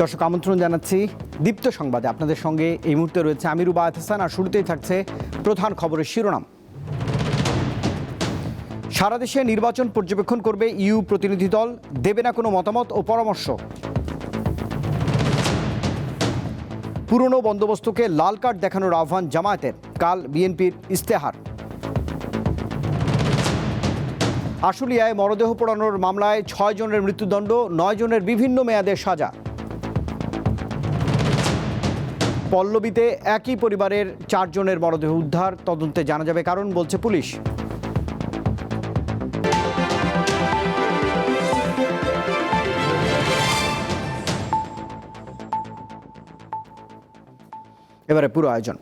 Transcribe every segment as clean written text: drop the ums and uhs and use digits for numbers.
দর্শক আমন্ত্রণ জানাচ্ছি দীপ্ত সংবাদে। আপনাদের সঙ্গে এই মুহূর্তে রয়েছে আমি রুবায়েত হাসান। আর শুরুতেই থাকছে প্রধান খবরের শিরোনাম। সারা দেশে নির্বাচন পর্যবেক্ষণ করবে ইইউ প্রতিনিধি দল, দেবে না কোনো মতামত ও পরামর্শ। পুরনো বন্দোবস্তকে লাল কার্ড দেখানোর আহ্বান জামায়াতের, কাল বিএনপির ইশতেহার। আশুলিয়ায় মরদেহ পোড়ানোর মামলায় 6 জনের মৃত্যুদণ্ড, 9 জনের বিভিন্ন মেয়াদের সাজা। পল্লবীতে একই পরিবারের 4 জনের মরদেহ উদ্ধার, তদন্তে জানা যাবে কারণ, বলছে পুলিশ। এবারে পুরো আয়োজন।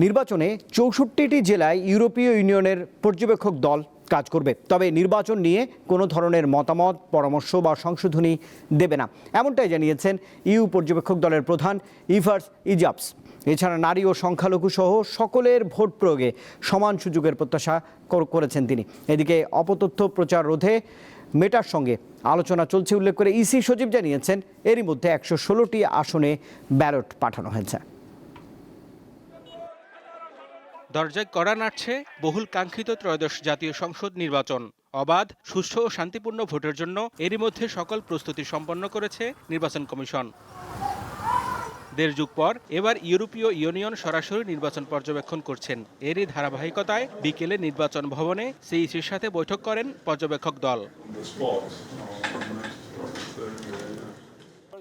নির্বাচনে 64টি জেলায় ইউরোপীয় ইউনিয়নের পর্যবেক্ষক দল কাজ করবে, তবে নির্বাচন নিয়ে কোনো ধরনের মতামত, পরামর্শ বা সংশোধনী দেবে না, এমনটাই জানিয়েছেন ইইউ পর্যবেক্ষক দলের প্রধান ইভার্স ইজাবস। এছাড়া নারী ও সংখ্যালঘু সহ সকলের ভোট প্রয়োগে সমান সুযোগের প্রত্যাশা করেছেন তিনি। এদিকে অপতথ্য প্রচার রোধে মেটার সঙ্গে আলোচনা চলছে উল্লেখ করে ইসি সচিব জানিয়েছেন, এরই মধ্যে 116টি আসনে ব্যালট পাঠানো হয়েছে। দরজায় কড়া নাড়ছে বহুল কাঙ্ক্ষিত ত্রয়োদশ জাতীয় সংসদ নির্বাচন। অবাধ, সুষ্ঠু ও শান্তিপূর্ণ ভোটের জন্য এরই মধ্যে সকল প্রস্তুতি সম্পন্ন করেছে নির্বাচন কমিশন। 1.5 যুগ পর এবার ইউরোপীয় ইউনিয়ন সরাসরি নির্বাচন পর্যবেক্ষণ করছেন। এরই ধারাবাহিকতায় বিকেলে নির্বাচন ভবনে সিইসির সাথে বৈঠক করেন পর্যবেক্ষক দল।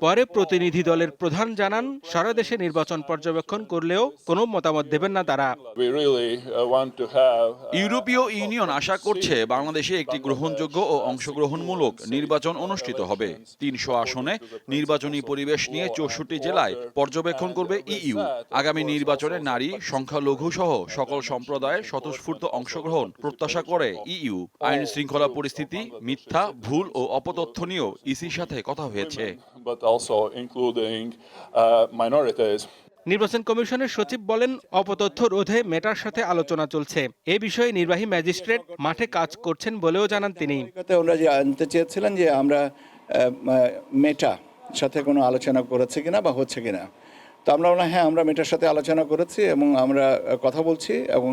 পরে প্রতিনিধি দলের প্রধান জানান, সারা দেশে নির্বাচন পর্যবেক্ষণ করলেও কোনো মতামত দেবেন না তারা। ইউরোপীয় ইউনিয়ন আশা করছে বাংলাদেশে একটি গ্রহণযোগ্য ও অংশগ্রহণমূলক নির্বাচন অনুষ্ঠিত হবে। 300 আসনে নির্বাচনী পরিবেশ নিয়ে 64 জেলায় পর্যবেক্ষণ করবে ইইউ। আগামী নির্বাচনে নারী, সংখ্যালঘু সহ সকল সম্প্রদায়ের স্বতঃস্ফূর্ত অংশগ্রহণ প্রত্যাশা করে ইইউ। আইন শৃঙ্খলা পরিস্থিতি, মিথ্যা, ভুল ও অপতথ্য নিয়েও ইসির সাথে কথা হয়েছে। নির্বাচন কমিশনের সচিব বলেন, অপতথ্য রোধে মেটার সাথে আলোচনা চলছে। এ বিষয়ে নির্বাহী ম্যাজিস্ট্রেট মাঠে কাজ করছেন বলেও জানান তিনি। ওনারা জানতে চেয়েছিলেন যে আমরা মেটা সাথে কোনো আলোচনা করেছে কিনা বা হচ্ছে কিনা। তো আমরা হ্যাঁ, আমরা মেটার সাথে আলোচনা করেছি এবং আমরা কথা বলছি এবং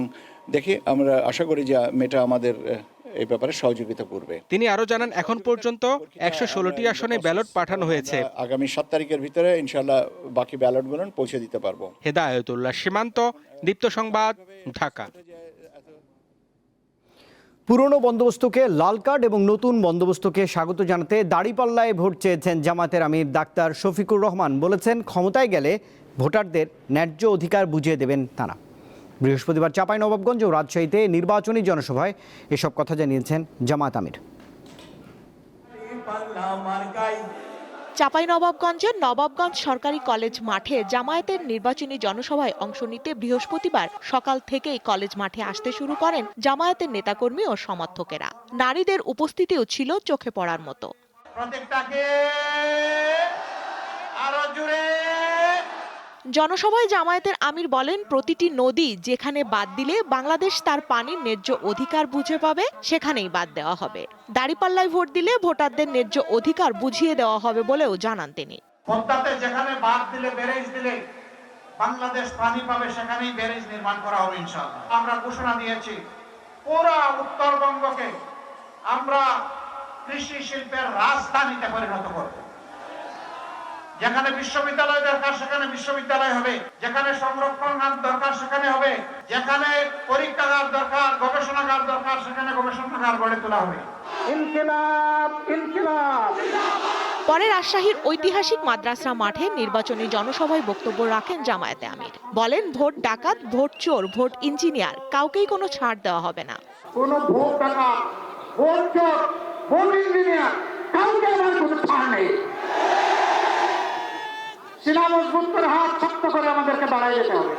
দেখি, আমরা আশা করি যে মেটা আমাদের এই ব্যাপারে সহযোগিতা করবে। তিনি আরো জানান, এখন পর্যন্ত 116টি আসনে ব্যালট পাঠানো হয়েছে। আগামী 7 তারিখের ভিতরে ইনশাআল্লাহ বাকি ব্যালটগুলো পৌঁছে দিতে পারবো। হেদায়েতুল্লাহ সীমান্ত, দীপ্ত সংবাদ, ঢাকা। পুরনো বন্দোবস্তকে লাল কার্ড এবং নতুন বন্দোবস্তকে স্বাগত জানাতে দাঁড়িপাল্লায় ভোট চেয়েছেন জামায়াতের আমির ডাক্তার শফিকুর রহমান। বলেছেন, ক্ষমতায় গেলে ভোটারদের ন্যায্য অধিকার বুঝিয়ে দেবেন তারা। বৃহস্পতিবার চাঁপাইনবাবগঞ্জ ও রাজশাহীতে নির্বাচনী জনসভায় এসব কথা জানিয়েছেন জামায়াত আমির। চাঁপাইনবাবগঞ্জের নবাবগঞ্জ সরকারি কলেজ মাঠে জামায়াতের নির্বাচনী জনসভায় অংশ নিতে বৃহস্পতিবার সকাল থেকেই কলেজ মাঠে আসতে শুরু করেন জামায়াতের নেতাকর্মী ও সমর্থকেরা। নারীদের উপস্থিতিও ছিল চোখে পড়ার মতো। জনসভায় জামায়াতের আমির বলেন, প্রতিটি নদী যেখানে বাদ দিলে বাংলাদেশ তার পানির ন্যায্য অধিকার বুঝে পাবে, সেখানেই বাদ দেওয়া হবে। দাঁড়িপাল্লায় ভোট দিলে ভোটারদের ন্যায্য অধিকার বুঝিয়ে দেওয়া হবে বলেও জানান তিনি। যেখানে বাদ দিলে, ব্যারেজ দিলে বাংলাদেশ পানি পাবে, সেখানেই ব্যারেজ নির্মাণ করা হবে ইনশাআল্লাহ। আমরা ঘোষণা দিয়েছি, পুরো উত্তরবঙ্গকে আমরা কৃষি শিল্পের রাজধানীতে পরিণত করব। যেখানে বিশ্ববিদ্যালয় দরকার সেখানে বিশ্ববিদ্যালয় হবে, যেখানে সংরক্ষণাগার দরকার সেখানে হবে, যেখানে পরীক্ষাগার দরকার, গবেষণাগার দরকার সেখানে গবেষণাগার গড়ে তোলা হবে। ইনকিলাব, ইনকিলাব। পরে রাজশাহীর ঐতিহাসিক মাদ্রাসা মাঠে নির্বাচনী জনসভায় বক্তব্য রাখেন জামায়াতে আমির। বলেন, ভোট ডাকাত, ভোট চোর, ভোট ইঞ্জিনিয়ার কাউকেই কোনো ছাড় দেওয়া হবে না। কোনো ভোট ডাকাত, ভোট চোর, ভোট ইঞ্জিনিয়ার কাউকে আমার কোনো ছাড় নেই। শিলা মজবুত করে, হাত শক্ত করে আমাদেরকে দাঁড়াই যেতে হবে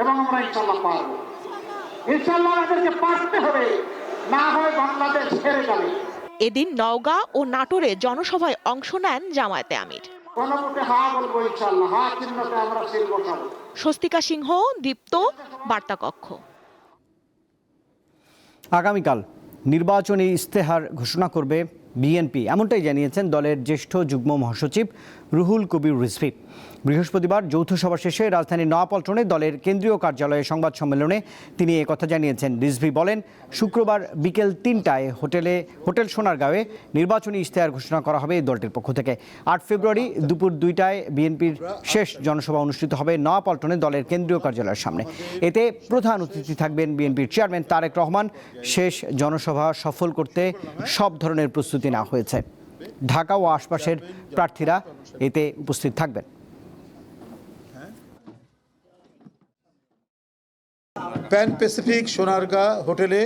এবং আমরা ইনশাল্লাহ পারবো। ইনশাল্লাহ আমাদেরকে পারতে হবে, না হয় বাংলাদেশ হেরে যাবে। এদিন নওগাঁ ও নাটোরে জনসভায় অংশ নেন জামায়াতে আমির। স্বস্তিকা সিংহ, দীপ্ত, বার্তা কক্ষ। আগামীকাল নির্বাচনী ইশতেহার ঘোষণা করবে বিএনপি, এমনটাই জানিয়েছেন দলের জ্যেষ্ঠ যুগ্ম মহাসচিব রুহুল কবির রিজভী। বৃহস্পতিবার যৌথ সভা শেষে রাজধানীর নয়াপল্টনে দলের কেন্দ্রীয় কার্যালয়ে সংবাদ সম্মেলনে তিনি একথা জানিয়েছেন। রিজভী বলেন, শুক্রবার বিকেল 3টায় হোটেল সোনারগাঁওয়ে নির্বাচনী ইশতেহার ঘোষণা করা হবে এই দলটির পক্ষ থেকে। 8 ফেব্রুয়ারি দুপুর 2টায় বিএনপির শেষ জনসভা অনুষ্ঠিত হবে নয়াপল্টনে দলের কেন্দ্রীয় কার্যালয়ের সামনে। এতে প্রধান অতিথি থাকবেন বিএনপির চেয়ারম্যান তারেক রহমান। শেষ জনসভা সফল করতে সব ধরনের প্রস্তুতি নেওয়া হয়েছে। ঢাকা ও আশপাশের প্রার্থীরা এতে উপস্থিত থাকবেন। প্যান প্যাসিফিক সোনারগাঁ হোটেলে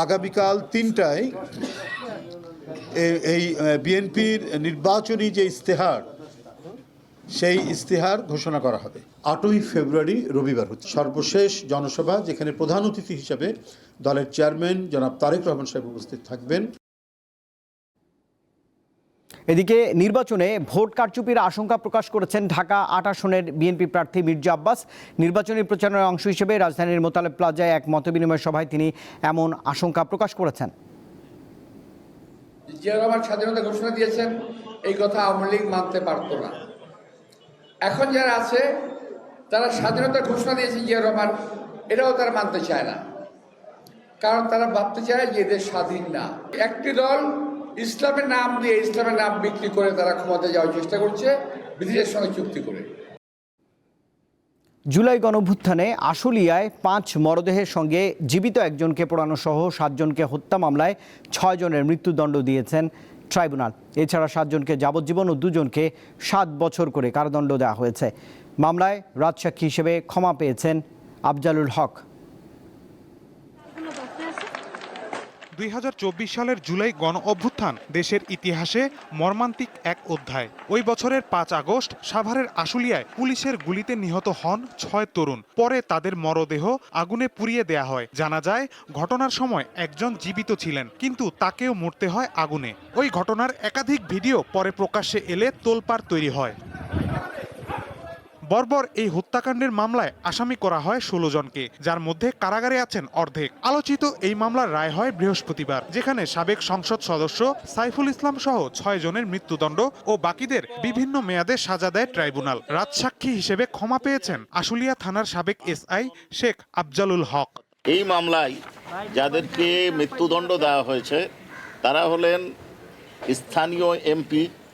আগামীকাল 3টায় এই বিএনপির নির্বাচনী যে ইশতেহার, সেই ইশতেহার ঘোষণা করা হবে। 8ই ফেব্রুয়ারি রবিবার হচ্ছে সর্বশেষ জনসভা, যেখানে প্রধান অতিথি হিসেবে দলের চেয়ারম্যান জনাব তারেক রহমান সাহেব উপস্থিত থাকবেন। এদিকে নির্বাচনে ভোট কারচুপির আশঙ্কা প্রকাশ করেছেন ঢাকা 8 আসনের বিএনপি প্রার্থী মির্জা আব্বাস। নির্বাচনী প্রচারণার অংশ হিসেবে রাজধানীর মোতালেব প্লাজায় এক মতবিনিময় সভায় তিনি এমন আশঙ্কা প্রকাশ করেছেন। জিয়া রহমান স্বাধীনতা ঘোষণা দিয়েছেন, এই কথা আওয়ামী লীগ মানতে পারত না। এখন যারা আছে তারা স্বাধীনতা ঘোষণা দিয়েছে জিয়া রহমান, এটাও তারা মানতে চায় না, কারণ তারা ভাবতে চায় যে এদের স্বাধীন না। একটি দল ইসলামের নাম দিয়ে ইসলামের নাম বিক্রি করে তারা ক্ষমতায় যাওয়ার চেষ্টা করছে ব্রিটিশের সঙ্গে চুক্তি করে। জুলাই গণঅভ্যুত্থানে আশুলিয়ায় 5 মরদেহের সঙ্গে জীবিত একজনকে পোড়ানো সহ 7 জনকে হত্যা মামলায় 6 জনের মৃত্যুদণ্ড দিয়েছেন ট্রাইব্যুনাল। এছাড়া 7 জনকে যাবজ্জীবন ও 2 জনকে 7 বছর করে কারাদণ্ড দেওয়া হয়েছে। মামলায় রাজসাক্ষী হিসেবে ক্ষমা পেয়েছেন আফজালুল হক। 2024 সালের জুলাই গণ অভ্যুত্থান দেশের ইতিহাসে মর্মান্তিক এক অধ্যায়। ওই বছরের 5 আগস্ট সাভারের আশুলিয়ায় পুলিশের গুলিতে নিহত হন 6 তরুণ। পরে তাদের মরদেহ আগুনে পুড়িয়ে দেয়া হয়। জানা যায় ঘটনার সময় একজন জীবিত ছিলেন, কিন্তু তাকেও মরতে হয় আগুনে। ওই ঘটনার একাধিক ভিডিও পরে প্রকাশ্যে এলে তোলপাড় তৈরি হয়। বর্বর এই হত্যাকাণ্ডের মামলায় আসামি করা হয় 16 জনকে, যার মধ্যে কারাগারে আছেন অর্ধেক। আলোচিত এই মামলার রায় হয় বৃহস্পতিবার, যেখানে সাবেক সংসদ সদস্য সাইফুল ইসলাম সহ 6 জনের মৃত্যুদণ্ড ও বাকিদের বিভিন্ন মেয়াদে সাজা দেয় ট্রাইব্যুনাল। রাজসাক্ষী হিসেবে ক্ষমা পেয়েছেন আশুলিয়া থানার সাবেক এসআই শেখ আফজালুল হক। এই মামলায় যাদেরকে মৃত্যুদণ্ড দেওয়া হয়েছে তারা হলেন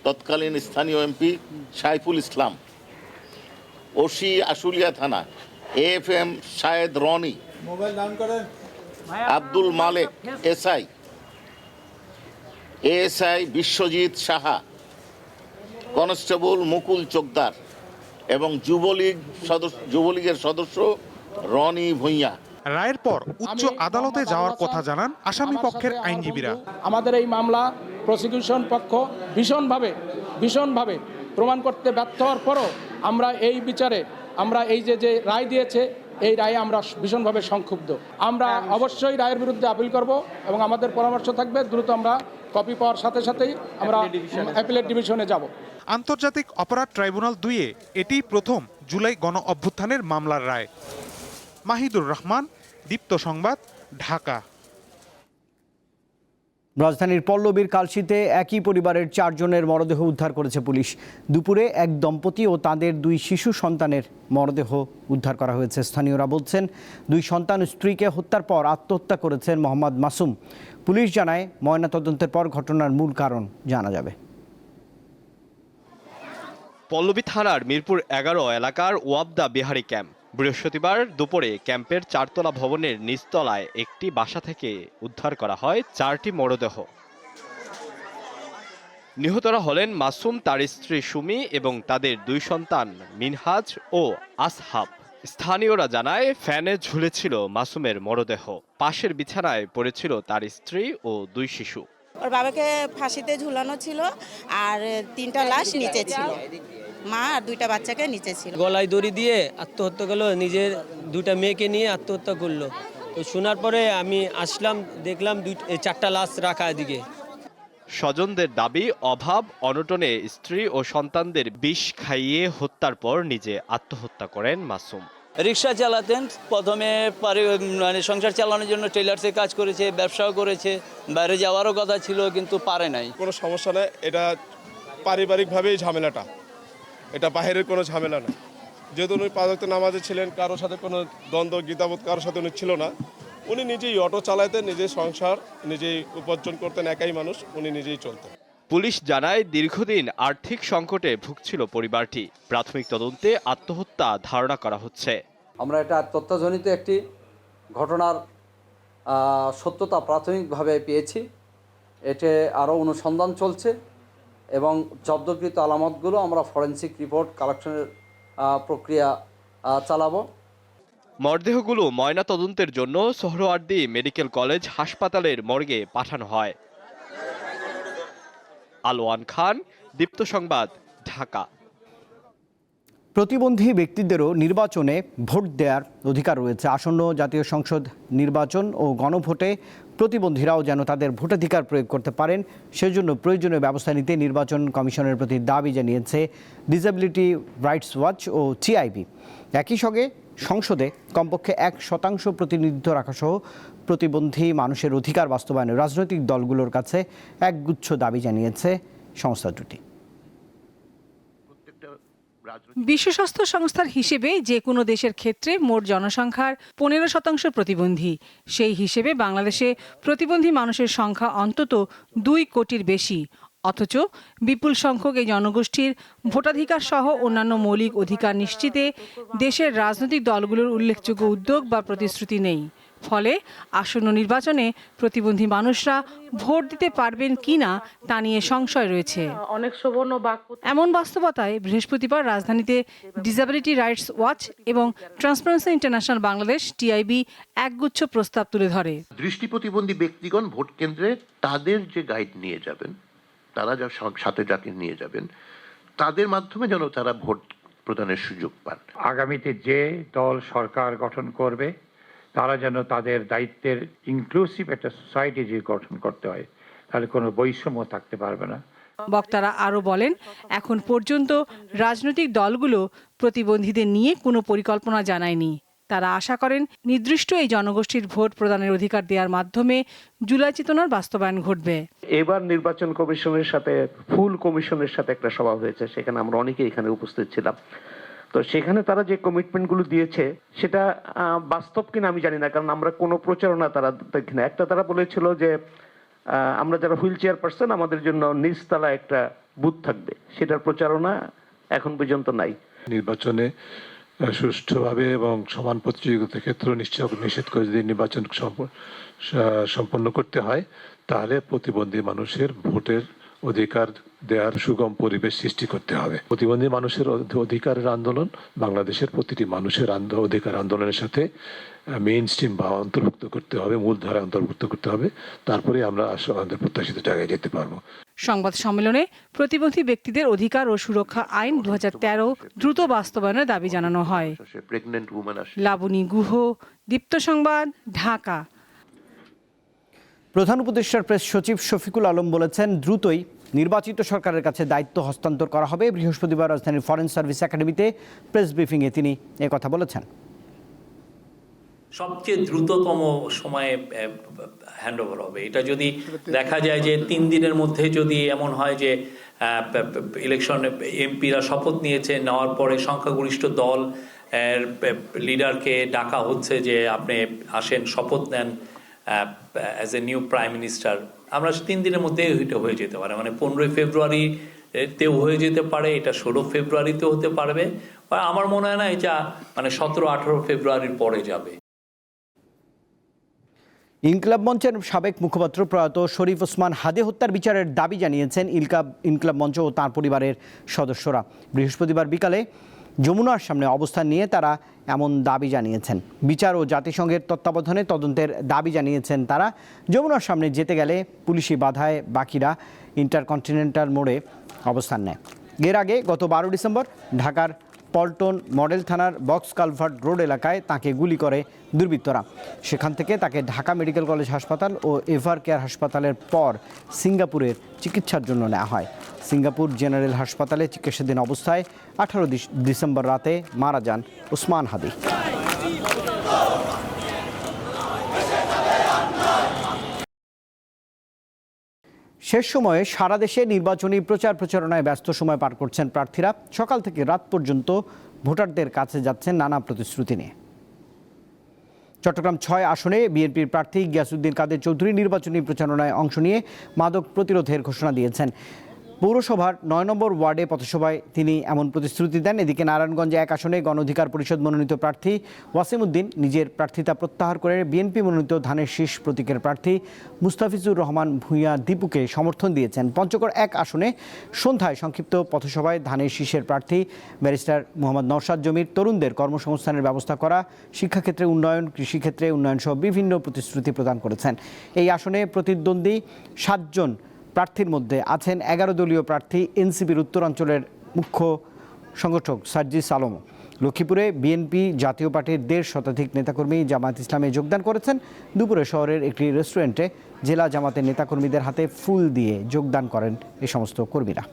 তৎকালীন স্থানীয় এমপি সাইফুল ইসলাম, ওসি আশুলিয়া থানা AFM Shayed Roni, Abdul Malek SI, ASI Biswajit Saha, constable Mukul Chokdar এবং যুবলীগের সদস্য রনি ভূঁইয়া। রায়ের পর উচ্চ আদালতে যাওয়ার কথা জানান আসামি পক্ষের আইনজীবীরা। আমাদের এই মামলা প্রসিকিউশন পক্ষ ভীষণভাবে প্রমাণ করতে ব্যর্থ হওয়ার পরও আমরা এই বিচারে আমরা এই যে রায় দিয়েছে এই রায়ে আমরা ভীষণভাবে সংক্ষুব্ধ। আমরা অবশ্যই রায়ের বিরুদ্ধে আপিল করব এবং আমাদের পরামর্শ থাকবে দ্রুত আমরা কপি পাওয়ার সাথে সাথেই আমরা অ্যাপিলেট ডিভিশনে যাব। আন্তর্জাতিক অপরাধ ট্রাইব্যুনাল 2-এ এটি প্রথম জুলাই গণ অভ্যুত্থানের মামলার রায়। মাহিদুর রহমান, দীপ্ত সংবাদ, ঢাকা। রাজধানীর পল্লবীর কালশিতে একই পরিবারের 4 জনের মরদেহ উদ্ধার করেছে পুলিশ। দুপুরে এক দম্পতি ও তাদের 2 শিশু সন্তানের মরদেহ উদ্ধার করা হয়েছে। স্থানীয়রা বলছেন 2 সন্তান স্ত্রীকে হত্যার পর আত্মহত্যা করেছেন মোহাম্মদ মাসুম। পুলিশ জানায় ময়নাতদন্তের পর ঘটনার মূল কারণ জানা যাবে। পল্লবী থানার মিরপুর 11 এলাকার ওয়াবদা বিহারি ক্যাম্প। বৃহস্পতিবার দুপুরে ক্যাম্পের 4তলা ভবনের নিচতলায় একটি বাসা থেকে উদ্ধার করা হয় 4টি মরদেহ। নিহতরা হলেন মাসুম, তার স্ত্রী সুমি এবং তাদের 2 সন্তান মিনহাজ ও আসহাব। স্থানীয়রা জানায় ফ্যানে ঝুলেছিল মাসুমের মরদেহ, পাশের বিছানায় পড়েছিল তার স্ত্রী ও 2 শিশু। ওর বাবাকে ফাঁসিতে ঝুলানো ছিল আর 3টা লাশ নিচে ছিল, মা আর 2টা বাচ্চাকে নিচে ছিল। গলায় দড়ি দিয়ে আত্মহত্যা করলো, নিজের 2টা মেয়েকে নিয়ে আত্মহত্যা করলো। তো শোনার পরে আমি আসলাম, দেখলাম 4টা লাশ রাখা এদিকে। স্বজনদের দাবি, অভাব অনটনে স্ত্রী ও সন্তানদের বিষ খাইয়ে হত্যার পর নিজে আত্মহত্যা করেন মাসুম। রিক্সা চালাতেন, প্রথমে মানে সংসার চালানোর জন্য টেলার্সে কাজ করেছে, ব্যবসাও করেছে, বাইরে যাওয়ারও কথা ছিল কিন্তু পারে নাই। কোনো সমস্যা নেই, এটা পারিবারিকভাবেই ঝামেলাটা, এটা বাহিরের কোনো ঝামেলা না। যেহেতু উনি 5 ওয়াক্ত নামাজে ছিলেন, কারোর সাথে কোনো দ্বন্দ্ব গীতাবোধ কারোর সাথে উনি ছিল না। উনি নিজেই অটো চালাতেন, নিজেই সংসার নিজেই উপার্জন করতেন, একাই মানুষ, উনি নিজেই চলতেন। পুলিশ জানায় দীর্ঘদিন আর্থিক সংকটে ভুগছিল পরিবারটি। প্রাথমিক তদন্তে আত্মহত্যা ধারণা করা হচ্ছে। আমরা এটা আত্মহত্যাজনিত একটি ঘটনার সত্যতা প্রাথমিকভাবে পেয়েছি। এতে আরও অনুসন্ধান চলছে এবং জব্দকৃত আলামতগুলো আমরা ফরেনসিক রিপোর্ট কালেকশনের প্রক্রিয়া চালাবো। মরদেহগুলো ময়না তদন্তের জন্য সোহরাওয়ার্দী মেডিকেল কলেজ হাসপাতালের মর্গে পাঠানো হয়। আলোয়ান খান, দীপ্ত সংবাদ, ঢাকা। প্রতিবন্ধী ব্যক্তিদেরও নির্বাচনে ভোট দেওয়ার অধিকার রয়েছে। আসন্ন জাতীয় সংসদ নির্বাচন ও গণভোটে প্রতিবন্ধীরাও যেন তাদের ভোটাধিকার প্রয়োগ করতে পারেন, সেজন্য প্রয়োজনীয় ব্যবস্থা নিতে নির্বাচন কমিশনের প্রতি দাবি জানিয়েছে ডিসেবিলিটি রাইটস ওয়াচ ও টিআইবি। একই সঙ্গে সংসদে কমপক্ষে 1% প্রতিনিধিত্ব রাখাসহ প্রতিবন্ধী মানুষের অধিকার বাস্তবায়নে রাজনৈতিক দলগুলোর কাছে একগুচ্ছ দাবি জানিয়েছে সংস্থা দুটি। বিশ্ব স্বাস্থ্য সংস্থার হিসেবে যে কোনো দেশের ক্ষেত্রে মোট জনসংখ্যার 15% প্রতিবন্ধী। সেই হিসেবে বাংলাদেশে প্রতিবন্ধী মানুষের সংখ্যা অন্তত 2 কোটির বেশি। অথচ বিপুল সংখ্যক এই জনগোষ্ঠীর ভোটাধিকার সহ অন্যান্য মৌলিক অধিকার নিশ্চিতে দেশের রাজনৈতিক দলগুলোর উল্লেখযোগ্য উদ্যোগ বা প্রতিশ্রুতি নেই। ফলে আসন্ন নির্বাচনে প্রতিবন্ধী মানুষরা ভোট দিতে পারবেন কিনা তা নিয়ে সংশয় রয়েছে। এমন বাস্তবতায় বৃহস্পতিবার রাজধানীতে ডিসেবিলিটি রাইটস ওয়াচ এবং ট্রান্সপারেন্সি ইন্টারন্যাশনাল বাংলাদেশ টিআইবি একগুচ্ছ প্রস্তাব তুলে ধরে। দৃষ্টি প্রতিবন্ধী ব্যক্তিগণ ভোট কেন্দ্রে তাদের যে গাইড নিয়ে যাবেন, তারা যা সাথে যাকে নিয়ে যাবেন, তাদের মাধ্যমে যেন তারা ভোট প্রদানের সুযোগ পান। আগামীতে যে দল সরকার গঠন করবে তারা যেন তাদের দায়িত্বের ইনক্লুসিভ একটা সোসাইটি যে গঠন করতে হয়, তাহলে কোনো বৈষম্য থাকতে পারবে না। বক্তারা আরও বলেন, এখন পর্যন্ত রাজনৈতিক দলগুলো প্রতিবন্ধীদের নিয়ে কোনো পরিকল্পনা জানায়নি। তারা আশা করেন নির্দিষ্ট এই জনগোষ্ঠীর ভোট প্রদানের অধিকার দেওয়ার মাধ্যমে জুলাই চেতনার বাস্তবায়ন ঘটবে। এবার নির্বাচন কমিশনের সাথে ফুল কমিশনের সাথে একটা সভা হয়েছে, সেখানে আমরা অনেকেই এখানে উপস্থিত ছিলাম। তো সেখানে তারা যে কমিটমেন্টগুলো দিয়েছে সেটা বাস্তব কিনা আমি জানি না, কারণ আমরা কোনো প্রচারণা তারা দেখি না। একটা তারা বলেছিল যে আমরা যারা হুইল চেয়ার পারসন আমাদের জন্য নিচতলা একটা বুথ থাকবে, সেটার প্রচারণা এখন পর্যন্ত নাই। নির্বাচনে সুষ্ঠুভাবে এবং সমান প্রতিযোগিতার ক্ষেত্রে নিষেধ করে যদি নির্বাচন সম্পন্ন করতে হয়, তাহলে প্রতিবন্ধী মানুষের ভোটের অধিকার দেওয়ার সুগম পরিবেশ সৃষ্টি করতে হবে। প্রতিবন্ধী মানুষের অধিকারের আন্দোলন বাংলাদেশের প্রতিটি মানুষের অধিকার আন্দোলনের সাথে মেইন স্ট্রিম বা অন্তর্ভুক্ত করতে হবে, মূলধারা অন্তর্ভুক্ত করতে হবে। তারপরে আমরা আমাদের প্রত্যাশিত জায়গায় যেতে পারবো। সংবাদ সম্মেলনে প্রতিবন্ধী ব্যক্তিদের অধিকার ও সুরক্ষা আইন 2013 দ্রুত বাস্তবায়নের দাবি জানানো হয়। লাবণী গুহ, দীপ্ত সংবাদ, ঢাকা। প্রধান উপদেষ্টার প্রেস সচিব শফিকুল আলম বলেছেন, দ্রুতই নির্বাচিত সরকারের কাছে দায়িত্ব হস্তান্তর করা হবে। বৃহস্পতিবার রাজধানীর ফরেন সার্ভিস একাডেমিতে প্রেস ব্রিফিংয়ে তিনি একথা বলেছেন। সবচেয়ে দ্রুততম সময়ে হ্যান্ডওভার হবে। এটা যদি দেখা যায় যে 3 দিনের মধ্যে যদি এমন হয় যে ইলেকশন এমপিরা শপথ নিয়েছে, নেওয়ার পরে সংখ্যাগরিষ্ঠ দল লিডারকে ডাকা হচ্ছে যে আপনি আসেন শপথ নেন as a new prime minister, আমরা 3 দিনের মধ্যে এটা হয়ে যেতে পারে। মানে 15 ফেব্রুয়ারিতেও হয়ে যেতে পারে, এটা 16 ফেব্রুয়ারিতেও হতে পারবে। আমার মনে হয় না এটা মানে 17-18 ফেব্রুয়ারির পরে যাবে। ইনকিলাব মঞ্চের সাবেক মুখপাত্র প্রয়াত শরীফ ওসমান হাদী হত্যার বিচারের দাবি জানিয়েছেন ইনকিলাব মঞ্চ ও তাঁর পরিবারের সদস্যরা। বৃহস্পতিবার বিকালে যমুনার সামনে অবস্থান নিয়ে তারা এমন দাবি জানিয়েছেন। বিচার ও জাতিসংঘের তত্ত্বাবধানে তদন্তের দাবি জানিয়েছেন তারা। যমুনার সামনে যেতে গেলে পুলিশি বাধায় বাকিরা ইন্টারকন্টিনেন্টাল মোড়ে অবস্থান নেয়। এর আগে গত 12 ডিসেম্বর ঢাকার পল্টন মডেল থানার বক্স কালভার্ট রোড এলাকায় তাকে গুলি করে দুর্বৃত্তরা। সেখান থেকে তাকে ঢাকা মেডিকেল কলেজ হাসপাতাল ও এভার কেয়ার হাসপাতালের পর সিঙ্গাপুরের চিকিৎসার জন্য নেওয়া হয়। সিঙ্গাপুর জেনারেল হাসপাতালে চিকিৎসাধীন অবস্থায় 18 ডিসেম্বর রাতে মারা যান ওসমান হাদি। শেষ সময়ে সারা দেশে নির্বাচনী প্রচারণায় ব্যস্ত সময় পার করছেন প্রার্থীরা। সকাল থেকে রাত পর্যন্ত ভোটারদের কাছে যাচ্ছেন নানা প্রতিশ্রুতি নিয়ে। চট্টগ্রাম 6 আসনে বিএনপির প্রার্থী গিয়াসউদ্দিন কাদের চৌধুরী নির্বাচনী প্রচারণায় অংশ নিয়ে মাদক প্রতিরোধের ঘোষণা দিয়েছেন। পৌরসভার 9 নম্বর ওয়ার্ডে পথসভায় তিনি এমন প্রতিশ্রুতি দেন। এদিকে নারায়ণগঞ্জে 1 আসনে গণ অধিকার পরিষদ মনোনীত প্রার্থী ওয়াসিম উদ্দিন নিজের প্রার্থিতা প্রত্যাহার করে বিএনপি মনোনীত ধানের শীষ প্রতীকের প্রার্থী মুস্তাফিজুর রহমান ভূঁইয়া দীপুকে সমর্থন দিয়েছেন। পঞ্চগড় 1 আসনে সন্ধ্যায় সংক্ষিপ্ত পথসভায় ধানের শীষের প্রার্থী ব্যারিস্টার মোহাম্মদ নওশাদ জমির তরুণদের কর্মসংস্থানের ব্যবস্থা করা, শিক্ষাক্ষেত্রে উন্নয়ন, কৃষিক্ষেত্রে উন্নয়ন সহ বিভিন্ন প্রতিশ্রুতি প্রদান করেছেন। এই আসনে প্রতিদ্বন্দ্বী 7 জন প্রার্থীর মধ্যে আছেন 11 দলীয় প্রার্থী এনসিপির উত্তরাঞ্চলের মুখ্য সংগঠক সার্জিস আলম। লক্ষ্মীপুরে বিএনপি জাতীয় পার্টির 1.5 শতাধিক নেতাকর্মী জামায়াত ইসলামে যোগদান করেছেন। দুপুরে শহরের একটি রেস্টুরেন্টে জেলা জামাতের নেতাকর্মীদের হাতে ফুল দিয়ে যোগদান করেন এই সমস্ত কর্মীরা।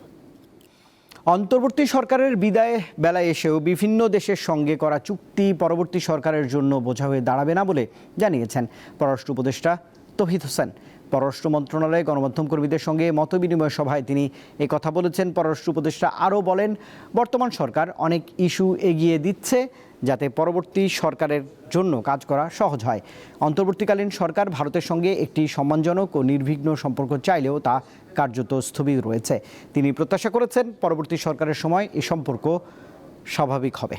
অন্তর্বর্তী সরকারের বিদায় বেলায় এসেও বিভিন্ন দেশের সঙ্গে করা চুক্তি পরবর্তী সরকারের জন্য বোঝা হয়ে দাঁড়াবে না বলে জানিয়েছেন পররাষ্ট্র উপদেষ্টা তৌহিদ হোসেন। পররাষ্ট্র মন্ত্রণালয়ে গণমাধ্যম কর্মীদের সঙ্গে মতবিনিময় সভায় তিনি এই কথা বলেছেন। পররাষ্ট্র উপদেষ্টা আরও বলেন, বর্তমান সরকার অনেক ইস্যু এগিয়ে দিচ্ছে যাতে পরবর্তী সরকারের জন্য কাজ করা সহজ হয়। অন্তর্বর্তীকালীন সরকার ভারতের সঙ্গে একটি সম্মানজনক ও নির্বিঘ্ন সম্পর্ক চাইলেও তা কার্যত স্থবির রয়েছে। তিনি প্রত্যাশা করেছেন পরবর্তী সরকারের সময় এই সম্পর্ক স্বাভাবিক হবে।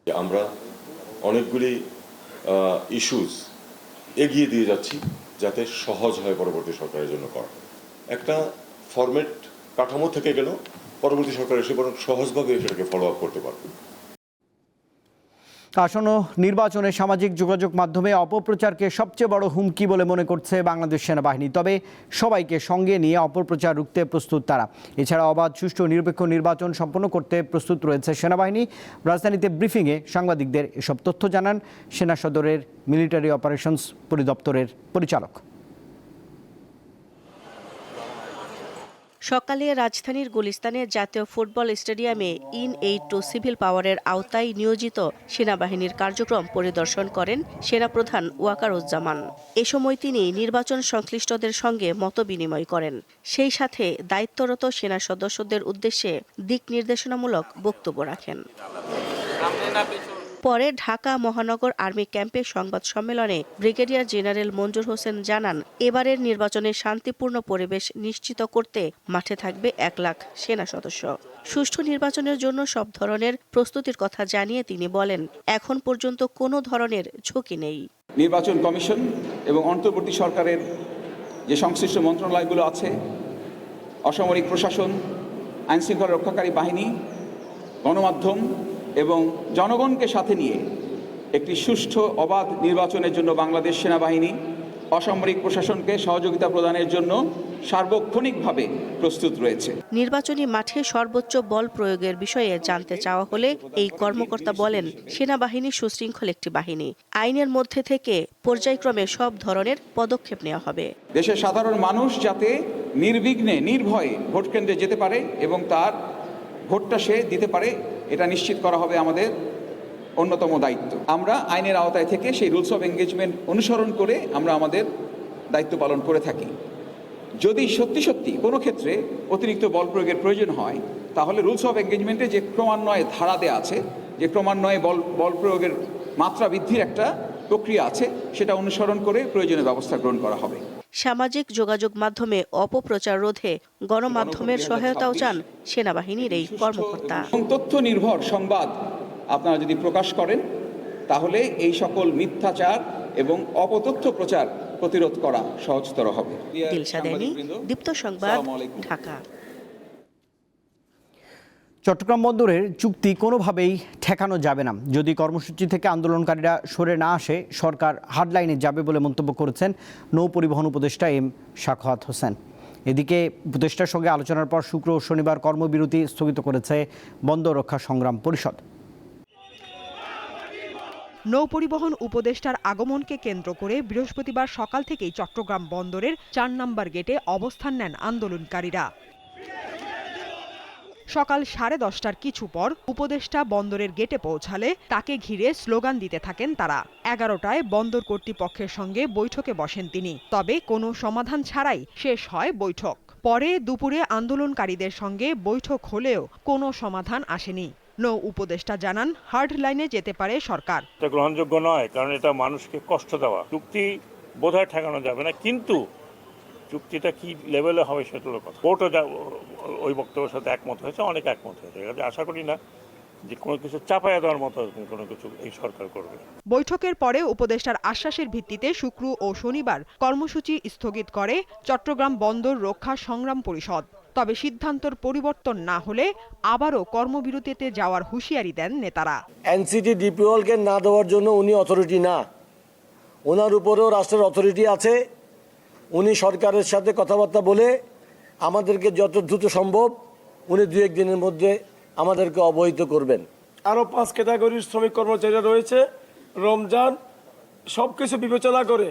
আমরা অনেকগুলি ইস্যুস এগিয়ে দিয়ে যাচ্ছি যাতে সহজ হয় পরবর্তী সরকারের জন্য করা। একটা ফরম্যাট কাঠামো থেকে গেল পরবর্তী সরকার এসে বরং সহজভাবে সেটাকে ফলো আপ করতে পারবে। আসন্ন নির্বাচনে সামাজিক যোগাযোগ মাধ্যমে অপপ্রচারকে সবচেয়ে বড় হুমকি বলে মনে করছে বাংলাদেশ সেনাবাহিনী। তবে সবাইকে সঙ্গে নিয়ে অপপ্রচার রুখতে প্রস্তুত তারা। এছাড়া অবাধ, সুষ্ঠু, নিরপেক্ষ নির্বাচন সম্পন্ন করতে প্রস্তুত রয়েছে সেনাবাহিনী। রাজধানীতে ব্রিফিংয়ে সাংবাদিকদের এসব তথ্য জানান সেনা সদরের মিলিটারি অপারেশনস পরিদপ্তরের পরিচালক। সকালে রাজধানীর গুলিস্তানের জাতীয় ফুটবল স্টেডিয়ামে ইন-8 টু সিভিল পাওয়ারের আওতায় নিয়োজিত সেনাবাহিনীর কার্যক্রম পরিদর্শন করেন সেনাপ্রধান ওয়াকারুজ্জামান। এ সময় তিনি নির্বাচন সংশ্লিষ্টদের সঙ্গে মতবিনিময় করেন। সেই সাথে দায়িত্বরত সেনা সদস্যদের উদ্দেশ্যে দিক নির্দেশনামূলক বক্তব্য রাখেন। পরে ঢাকা মহানগর আর্মি ক্যাম্পে সংবাদ সম্মেলনে ব্রিগেডিয়ার জেনারেল মঞ্জুর হোসেন জানান, এবারের নির্বাচনে শান্তিপূর্ণ পরিবেশ নিশ্চিত করতে মাঠে থাকবে 1 লাখ সেনা সদস্য। সুষ্ঠু নির্বাচনের জন্য সব ধরনের প্রস্তুতির কথা জানিয়ে তিনি বলেন, এখন পর্যন্ত কোনো ধরনের ঝুঁকি নেই। নির্বাচন কমিশন এবং অন্তর্বর্তী সরকারের যে সংশ্লিষ্ট মন্ত্রণালয়গুলো আছে, অসামরিক প্রশাসন, আইনশৃঙ্খলা রক্ষাকারী বাহিনী, গণমাধ্যম এবং জনগণকে সাথে নিয়ে একটি সুষ্ঠু অবাধ নির্বাচনের জন্য বাংলাদেশ সেনাবাহিনী অসামরিক প্রশাসনকে সহযোগিতা প্রদানের জন্য সার্বক্ষণিকভাবে প্রস্তুত রয়েছে। নির্বাচনী মাঠে সর্বোচ্চ বল প্রয়োগের বিষয়ে জানতে চাওয়া হলে এই কর্মকর্তা বলেন, সেনাবাহিনী সুশৃঙ্খল একটি বাহিনী। আইনের মধ্যে থেকে পর্যায়ক্রমে সব ধরনের পদক্ষেপ নেওয়া হবে। দেশের সাধারণ মানুষ যাতে নির্বিঘ্নে নির্ভয়ে ভোট কেন্দ্রে যেতে পারে এবং তার ভোটটা সে দিতে পারে, এটা নিশ্চিত করা হবে আমাদের অন্যতম দায়িত্ব। আমরা আইনের আওতায় থেকে সেই রুলস অফ এঙ্গেজমেন্ট অনুসরণ করে আমরা আমাদের দায়িত্ব পালন করে থাকি। যদি সত্যি কোনো ক্ষেত্রে অতিরিক্ত বল প্রয়োগের প্রয়োজন হয়, তাহলে রুলস অফ এঙ্গেজমেন্টে যে ক্রমান্বয়ে ধারা দেওয়া আছে, যে ক্রমান্বয়ে বল প্রয়োগের মাত্রা বৃদ্ধির একটা প্রক্রিয়া আছে, সেটা অনুসরণ করে প্রয়োজনীয় ব্যবস্থা গ্রহণ করা হবে। সামাজিক যোগাযোগ মাধ্যমে অপপ্রচার রোধে গণমাধ্যমের সহায়তাও চান সেনাবাহিনীর এই কর্মকর্তা। তথ্য নির্ভর সংবাদ আপনারা যদি প্রকাশ করেন, তাহলে এই সকল মিথ্যাচার এবং অপতথ্য প্রচার প্রতিরোধ করা সহজতর হবে। দীপ্ত সংবাদ, ঢাকা। চট্টগ্রাম বন্দরের চুক্তি কোনোভাবেই ঠেকানো যাবে না। যদি কর্মসূচি থেকে আন্দোলনকারীরা সরে না আসে, সরকার হার্ডলাইনে যাবে বলে মন্তব্য করেছেন নৌ পরিবহন উপদেষ্টা এম শাখাওয়াত হোসেন। এদিকে উপদেষ্টার সঙ্গে আলোচনার পর শুক্র ও শনিবার কর্মবিরতি স্থগিত করেছে বন্দর রক্ষা সংগ্রাম পরিষদ। নৌপরিবহন উপদেষ্টার আগমনকে কেন্দ্র করে বৃহস্পতিবার সকাল থেকেই চট্টগ্রাম বন্দরের ৪ নম্বর গেটে অবস্থান নেন আন্দোলনকারীরা। সকাল 10:30টার কিছু পর উপদেষ্টা বন্দরের গেটে পৌঁছালে তাকে ঘিরে স্লোগান দিতে থাকেন তারা। 11টায় বন্দর কর্তৃপক্ষের সঙ্গে বৈঠকে বসেন তিনি, তবে কোনো সমাধান ছাড়াই শেষ হয় বৈঠক। পরে দুপুরে আন্দোলনকারীদের সঙ্গে বৈঠক হলেও কোনো সমাধান আসেনি। নৌ উপদেষ্টা জানান, হার্ড লাইনে যেতে পারে সরকার। এটা গ্রহণযোগ্য নয়, কারণ এটা মানুষকে কষ্ট দেওয়া। চুক্তি বোধহয় ঠেকানো যাবে না, কিন্তু চুক্তিটা কি লেভেলে হবে সেটা হলো কথা। কোর্টও ওই বক্তব্যের সাথে একমত হয়েছে, অনেক একমত হয়েছে। আশা করি না যে কোনো কিছু চাপায়া দেওয়ার মতো কোনো কিছু এই সরকার করবে। বৈঠকের পরে উপদেষ্টার আশ্বাসের ভিত্তিতে শুক্র ও শনিবার কর্মসূচি স্থগিত করে চট্টগ্রাম বন্দর রক্ষা সংগ্রাম পরিষদ। তবে সিদ্ধান্তর পরিবর্তন না হলে আবারও কর্মবিরতিতে যাওয়ার হুঁশিয়ারি দেন নেতারা। এনসিটি ডিপিওএলকে না দেওয়ার জন্য উনি অথরিটি না, ওনার উপরেও রাষ্ট্রের অথরিটি আছে। উনি সরকারের সাথে কথাবার্তা বলে আমাদেরকে যত দ্রুত সম্ভব উনি 2-1 দিনের মধ্যে আমাদেরকে অবহিত করবেন। আরও 5 ক্যাটাগরির শ্রমিক কর্মচারীরা রয়েছে। রমজান সব কিছু বিবেচনা করে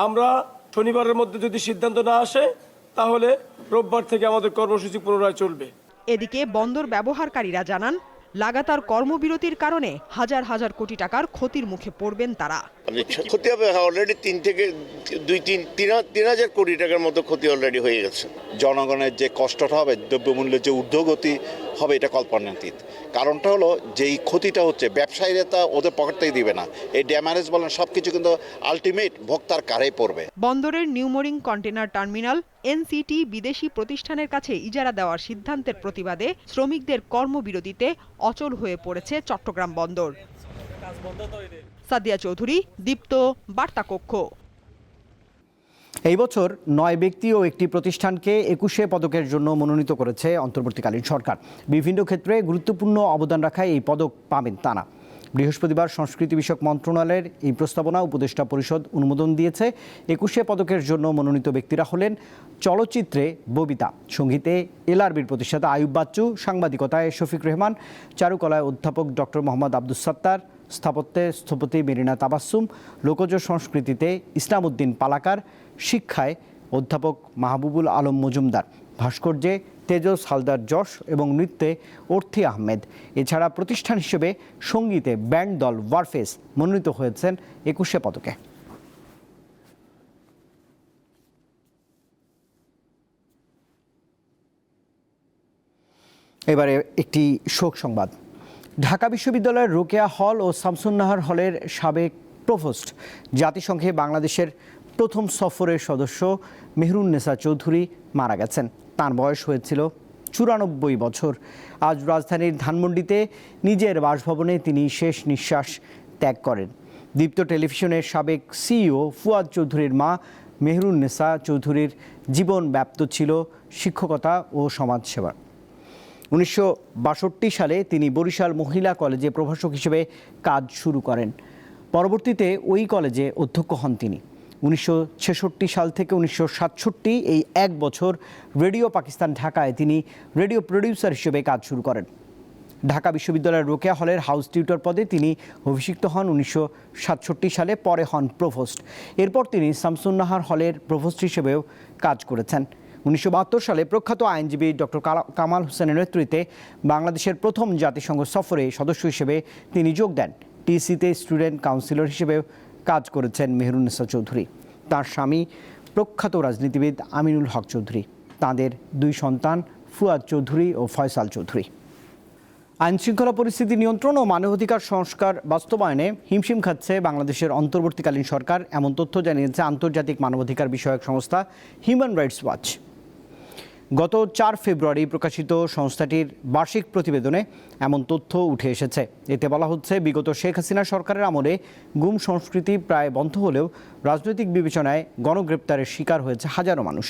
আমরা শনিবারের মধ্যে যদি সিদ্ধান্ত না আসে তাহলে রোববার থেকে আমাদের কর্মসূচি পুনরায় চলবে। এদিকে বন্দর ব্যবহারকারীরা জানান, লাগাতার কর্মবিরতির কারণে হাজার হাজার কোটি টাকার ক্ষতির মুখে পড়বেন তারা। ক্ষতি হবে অলরেডি 3 থেকে 3,000 কোটি টাকার মতো ক্ষতি অলরেডি হয়ে গেছে। জনগণের যে কষ্টটা হবে, দ্রব্যমূল্যের যে ঊর্ধ্বগতি হবে, এটা কল্পনাতীত। কারণটা হলো যেই ক্ষতিটা হচ্ছে ব্যবসায়ীরা তা ওদের পকেট থেকে দিবে না। এই ড্যামারেজ বলেন সবকিছু কিন্তু আলটিমেট ভোক্তার কারেই পড়বে। বন্দরের নিউমোরিং কন্টেনার টার্মিনাল এনসিটি বিদেশি প্রতিষ্ঠানের কাছে ইজারা দেওয়ার সিদ্ধান্তের প্রতিবাদে শ্রমিকদের কর্মবিরতিতে অচল হয়ে পড়েছে চট্টগ্রাম বন্দর। সাদিয়া চৌধুরী, দীপ্ত, বার্তা কক্ষ। এই বছর 9 ব্যক্তি ও একটি প্রতিষ্ঠানকে 21শে পদকের জন্য মনোনীত করেছে অন্তর্বর্তীকালীন সরকার। বিভিন্ন ক্ষেত্রে গুরুত্বপূর্ণ অবদান রাখায় এই পদক পাবেন তারা। বৃহস্পতিবার সংস্কৃতি বিষয়ক মন্ত্রণালয়ের এই প্রস্তাবনা উপদেষ্টা পরিষদ অনুমোদন দিয়েছে। 21শে পদকের জন্য মনোনীত ব্যক্তিরা হলেন চলচ্চিত্রে ববিতা, সঙ্গীতে এলআরবির প্রতিষ্ঠাতা আয়ুব বাচ্চু, সাংবাদিকতায় শফিক রেহমান, চারুকলায় অধ্যাপক ডক্টর মোহাম্মদ আব্দুস সাত্তার, স্থাপত্যে স্থপতি মেরিনা তাবাসসুম, লোকজ সংস্কৃতিতে ইসলাম উদ্দিন পালাকার, শিক্ষায় অধ্যাপক মাহবুবুল আলম মজুমদার, ভাস্কর্যে তেজস হালদার যশ এবং নৃত্যে অর্থী আহমেদ। এছাড়া প্রতিষ্ঠান হিসেবে সঙ্গীতে ব্যান্ড দল ওয়ারফেস মনোনীত হয়েছেন 21শে পদকে। এবারে একটি শোক সংবাদ। ঢাকা বিশ্ববিদ্যালয়ের রোকেয়া হল ও শামসুন্নাহার হলের সাবেক প্রভোস্ট, জাতিসংঘে বাংলাদেশের প্রথম সফরের সদস্য মেহরুন্নেসা চৌধুরী মারা গেছেন। তার বয়স হয়েছিল 94 বছর। আজ রাজধানীর ধানমন্ডিতে নিজের বাসভবনে তিনি শেষ নিঃশ্বাস ত্যাগ করেন। দীপ্ত টেলিভিশনের সাবেক সিইও ফুয়াদ চৌধুরীর মা মেহরুন্নেসা চৌধুরীর জীবন ব্যাপ্ত ছিল শিক্ষকতা ও সমাজসেবা। 1962 সালে তিনি বরিশাল মহিলা কলেজে প্রভাষক হিসেবে কাজ শুরু করেন। পরবর্তীতে ওই কলেজে অধ্যক্ষ হন তিনি। 1966 সাল থেকে 1967 এই 1 বছর রেডিও পাকিস্তান ঢাকায় তিনি রেডিও প্রডিউসার হিসেবে কাজ শুরু করেন। ঢাকা বিশ্ববিদ্যালয়ের রোকেয়া হলের হাউস টিউটর পদে তিনি অভিষিক্ত হন 1967 সালে, পরে হন প্রভোস্ট। এরপর তিনি শামসুন্নাহার হলের প্রভোস্ট হিসেবেও কাজ করেছেন। 1972 সালে প্রখ্যাত আইনজীবী ডক্টর কামাল হোসেনের নেতৃত্বে বাংলাদেশের প্রথম জাতিসংঘ সফরে সদস্য হিসেবে তিনি যোগ দেন। টিসিতে স্টুডেন্ট কাউন্সিলর হিসেবেও কাজ করেছেন মেহরুন্নেসা চৌধুরী। তার স্বামী প্রখ্যাত রাজনীতিবিদ আমিনুল হক চৌধুরী। তাঁদের 2 সন্তান ফুয়াদ চৌধুরী ও ফয়সাল চৌধুরী। আইনশৃঙ্খলা পরিস্থিতি নিয়ন্ত্রণ ও মানবাধিকার সংস্কার বাস্তবায়নে হিমশিম খাচ্ছে বাংলাদেশের অন্তর্বর্তীকালীন সরকার, এমন তথ্য জানিয়েছে আন্তর্জাতিক মানবাধিকার বিষয়ক সংস্থা হিউম্যান রাইটস ওয়াচ। গত 4 ফেব্রুয়ারি প্রকাশিত সংস্থাটির বার্ষিক প্রতিবেদনে এমন তথ্য উঠে এসেছে। এতে বলা হচ্ছে, বিগত শেখ হাসিনা সরকারের আমলে গুম সংস্কৃতি প্রায় বন্ধ হলেও রাজনৈতিক বিবেচনায় গণগ্রেপ্তারের শিকার হয়েছে হাজারো মানুষ।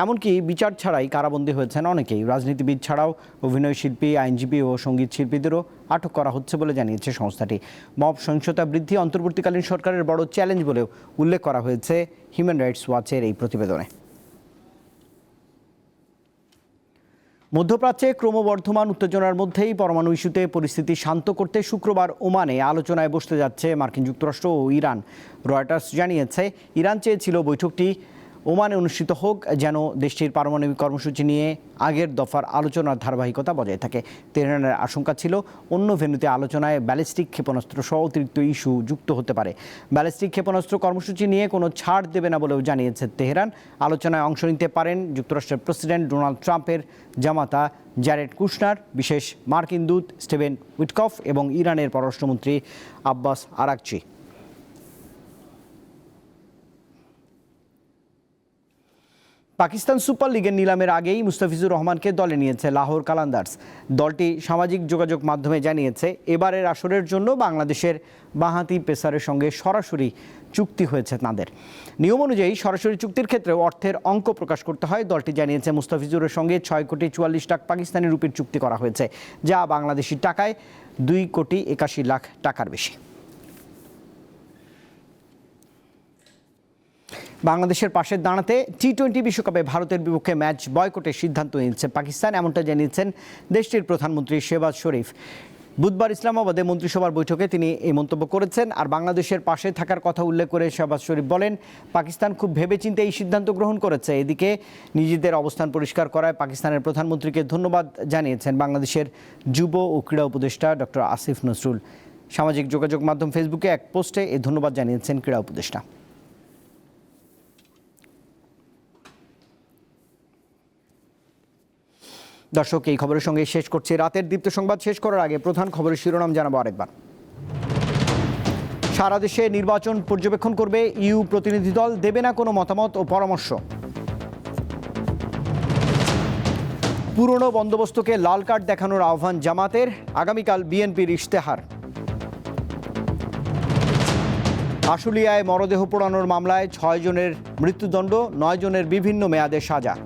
এমনকি বিচার ছাড়াই কারাবন্দী হয়েছেন অনেকেই। রাজনীতিবিদ ছাড়াও অভিনয় শিল্পী, আইনজীবী ও সঙ্গীত শিল্পীদেরও আটক করা হচ্ছে বলে জানিয়েছে সংস্থাটি। মব সহিংসতা বৃদ্ধি অন্তর্বর্তীকালীন সরকারের বড় চ্যালেঞ্জ বলেও উল্লেখ করা হয়েছে হিউম্যান রাইটস ওয়াচের এই প্রতিবেদনে। মধ্যপ্রাচ্যে ক্রমবর্ধমান উত্তেজনার মধ্যেই পরমাণু ইস্যুতে পরিস্থিতি শান্ত করতে শুক্রবার ওমানে আলোচনায় বসতে যাচ্ছে মার্কিন যুক্তরাষ্ট্র ও ইরান। রয়টার্স জানিয়েছে, ইরান চেয়েছিল বৈঠকটি ওমানে অনুষ্ঠিত হোক যেন দেশটির পারমাণবিক কর্মসূচি নিয়ে আগের দফার আলোচনার ধারাবাহিকতা বজায় থাকে। তেহরানের আশঙ্কা ছিল অন্য ভেন্যুতে আলোচনায় ব্যালিস্টিক ক্ষেপণাস্ত্র সহ অতিরিক্ত ইস্যু যুক্ত হতে পারে। ব্যালিস্টিক ক্ষেপণাস্ত্র কর্মসূচি নিয়ে কোনো ছাড় দেবে না বলেও জানিয়েছে তেহরান। আলোচনায় অংশ নিতে পারেন যুক্তরাষ্ট্রের প্রেসিডেন্ট ডোনাল্ড ট্রাম্পের জামাতা জ্যারেড কুশনার, বিশেষ মার্কিন দূত স্টিভেন উইটকফ এবং ইরানের পররাষ্ট্রমন্ত্রী আব্বাস আরাকচি। পাকিস্তান সুপার লিগের নিলামের আগেই মুস্তাফিজুর রহমানকে দলে নিয়েছে লাহোর কালান্দার্স। দলটি সামাজিক যোগাযোগ মাধ্যমে জানিয়েছে, এবারের আসরের জন্য বাংলাদেশের বাঁহাতি পেসারের সঙ্গে সরাসরি চুক্তি হয়েছে তাঁদের। নিয়ম অনুযায়ী সরাসরি চুক্তির ক্ষেত্রে অর্থের অঙ্ক প্রকাশ করতে হয়। দলটি জানিয়েছে, মুস্তাফিজুরের সঙ্গে 6,44,00,000 পাকিস্তানি রুপির চুক্তি করা হয়েছে, যা বাংলাদেশি টাকায় 2,81,00,000 টাকার বেশি। বাংলাদেশের পাশে দাঁড়াতে টি-20 বিশ্বকাপে ভারতের বিপক্ষে ম্যাচ বয়কটের সিদ্ধান্ত নিয়েছে পাকিস্তান, এমনটা জানিয়েছেন দেশটির প্রধানমন্ত্রী শেহবাজ শরীফ। বুধবার ইসলামাবাদে মন্ত্রিসভার বৈঠকে তিনি এই মন্তব্য করেছেন। আর বাংলাদেশের পাশে থাকার কথা উল্লেখ করে শেহবাজ শরীফ বলেন, পাকিস্তান খুব ভেবেচিন্তে এই সিদ্ধান্ত গ্রহণ করেছে। এদিকে নিজেদের অবস্থান পরিষ্কার করায় পাকিস্তানের প্রধানমন্ত্রীকে ধন্যবাদ জানিয়েছেন বাংলাদেশের যুব ও ক্রীড়া উপদেষ্টা ডক্টর আসিফ নজরুল। সামাজিক যোগাযোগ মাধ্যম ফেসবুকে এক পোস্টে এই ধন্যবাদ জানিয়েছেন ক্রীড়া উপদেষ্টা। দর্শক, এই খবরের সঙ্গে শেষ করছি রাতের দীপ্ত সংবাদ। শেষ করার আগে প্রধান খবরের শিরোনাম জানাবো আরেকবার। সারা দেশে নির্বাচন পর্যবেক্ষণ করবে ইউ প্রতিনিধি দল, দেবে না কোনো মতামত ও পরামর্শ। পুরনো বন্দোবস্তকে লাল কার্ড দেখানোর আহ্বান জামাতের, আগামীকাল বিএনপির ইশতেহার। আশুলিয়ায় মরদেহ পোড়ানোর মামলায় 6 জনের মৃত্যুদণ্ড, 9 জনের বিভিন্ন মেয়াদে সাজা।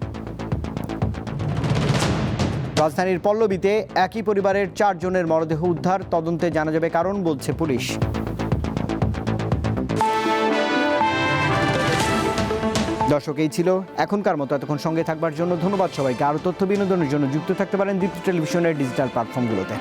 রাজধানীর পল্লবীতে একই পরিবারের 4 জনের মরদেহ উদ্ধার, তদন্তে জানা যাবে কারণ, বলছে পুলিশ। দর্শক, এই ছিল এখনকার মতো। এতক্ষণ সঙ্গে থাকবার জন্য ধন্যবাদ সবাইকে। আরও তথ্য বিনোদনের জন্য যুক্ত থাকতে পারেন দীপ্ত টেলিভিশনের ডিজিটাল প্ল্যাটফর্মগুলোতে।